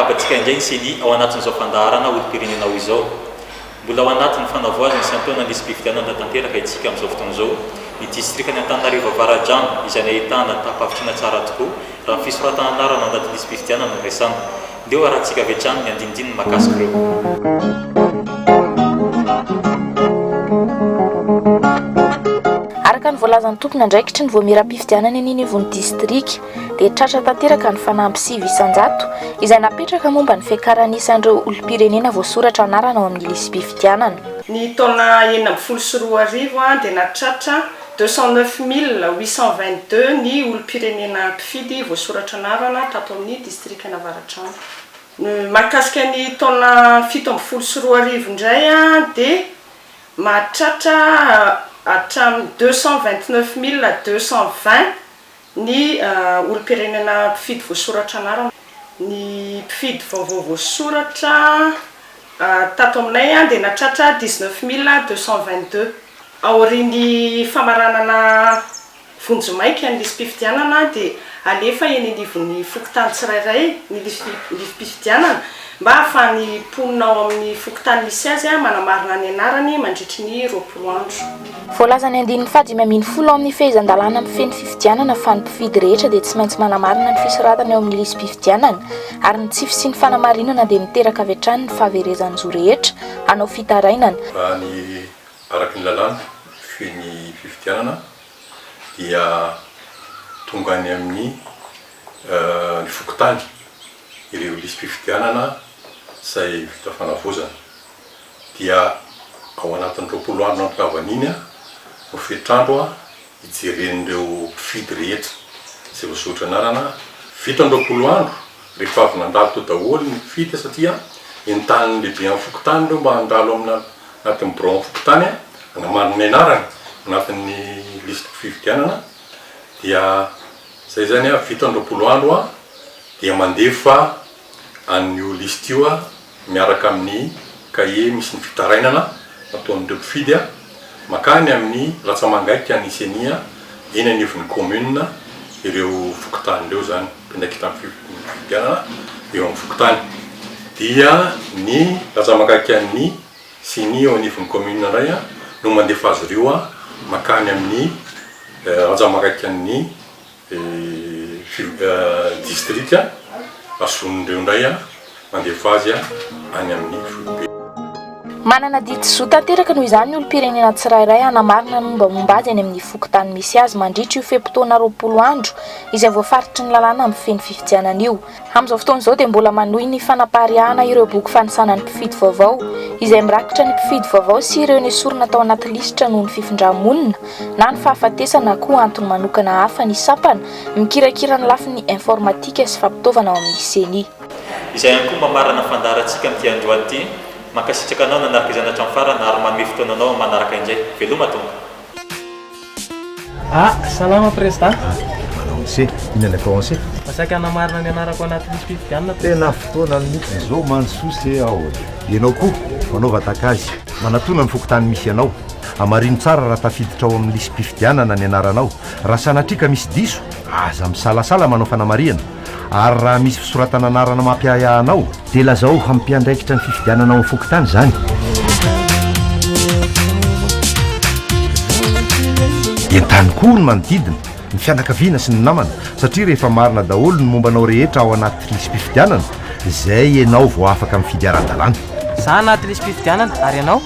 makabatsika indray ny seny ao anatin'izao fandaharana olo-pirenenao izao. Mbola ao anatin'ny fanavoazana sy antoana nisy mpifidianana tanteraka itsika amin'izao fotoan'izao ny distrikany Antananarivo Avaratrano izay ahitana tapavitrina tsara tokoa raha ny fisoratana anarana anaty nisy mpifidianana no resana. Ndeo arahantsika avy hatrany ny andinidininy mahakasika ireo. Araka ny voalazan'ny tompony andraikitry ny voamiram-pifidianana eny anivon'ny distrika dia tratra tanteraka ny fanampy 900 izay napetraka momba ny fiakaranisandreo olo-pirenena voasoratra anarana ao amin'ny lisy-pifidianana. Ny taona 1994 dia natratra 209 822 ny olo-pirenena mpifidy voasoratra anarana tato amin'ny distrika Avaratrano. Mahakasika ny taona 17 indray dia mahatratra hatramin'ny 229 220 ny olo-pirenena mpifidy voasoratra anarana. Ny mpifidy vaovao voasoratra tato aminay dia natratra 19 222. Aorian'ny famaranana vonjomaika ny lisy-pifidianana dia alefa eny anivon'ny fokontany tsirairay ny lisy-pifidianana mba ahafahany mponina ao amin'ny fokontany misy azy manamarina ny anarany mandritry ny 20 andro. Voalazany andininy fady 510 amin'ny fehezan-dalàna mifeny fifidianana fa ny mpifidy rehetra dia tsy maintsy manamarina ny fisoratany ao amin'ny lisy-pifidianana ary ny tsify sy ny fanamarinana dia miteraka avy hatrany ny fahaverezan'ny zo rehetra hanao fitarainana. Ny araka ny lalàna feny fifidianana dia tonga any amin'ny ny fokontany ireo lisy-pifidianana izay vita fanavozana dia ao anatin'ny 20 andro nantokavan'iny no fetrandro hijeren'ireo mpifidy rehetra izay voasoratra anarana vita 20 andro rehefa avy nandalo to daholo ny mpifidy satria entaniny lehibe amin'ny fokontany ireo mba handalo anatin'ny bureau amin'ny fokontany hanamarina ny anarany anatin'ny lisy-pifidianana dia zay zany vita 20 andro dia mandefa an'io listy io miaraka amin'ny cahier misy ny fitarainana nataon'ireo mpifidy makany amin'ny Ratsamangaika ny Senia eny anivon'ny commune ireo fokontany ireo zany pinakita amin'ny fifidianana eo amin'ny fokontany dia ny Ratsamangaika ny Senia eo anivon'ny commune iray no mandefa azy ireo makany amin'ny Ratsamangaika ny district ason'ireo indray mandefa azy any amin'ny Filipe. Manana didy zo tanteraka noho izany ny olo-pirenena tsirairay hanamarina ny mombamomba azy any amin'ny fokontany misy azy mandritra io fe-potoana 20 andro izay voafaritry ny lalàna amin'ny feny fifidianana io. Amin'izao fotoan'izao dia mbola manohy ny fanapariahana ireo boky fanisanan'ny mpifidy vaovao izay mirakitra ny mpifidy vaovao sy ireo nesorina tao anaty lisitra noho ny fifindra-monina na ny fahafatesana koa antony manokana hafa ny sampana mikirakira ny lafin'ny informatika sy fampitaovana ao amin'ny seny. Izay ihany koa mamarana fandaharantsika amin'ity androany ity makasitraka anao nanaraka izany hatramin'ny farany ary manome fotoananao manaraka indray. Veloma tonga. Salama président. Si, inona français. Masaka namarina ny anarako anaty lisy-pifidianana. Tena fotoana mihitsy zao mansousy ao. Ianao koa fanaova takazy manatona ny fokontany misy anao. Amarino tsara raha tafiditra ao amin'ny lisy-pifidianana ny anaranao. Raha sanatrika misy diso, aza misalasala manao fanamariana. Ary raha misy fisoratana anarana mampiayanao dia lazao hampiandraikitra ny fifidianana ao amin'ny fokontany zany. Entany koa ny manodidina ny fianakaviana sy ny namana satria rehefa marina daholo ny mombanao rehetra ao anaty lisy-pifidianana izay ianao vao afaka mifidy ara-dalàna. Za anaty lisy-pifidianana ary ianao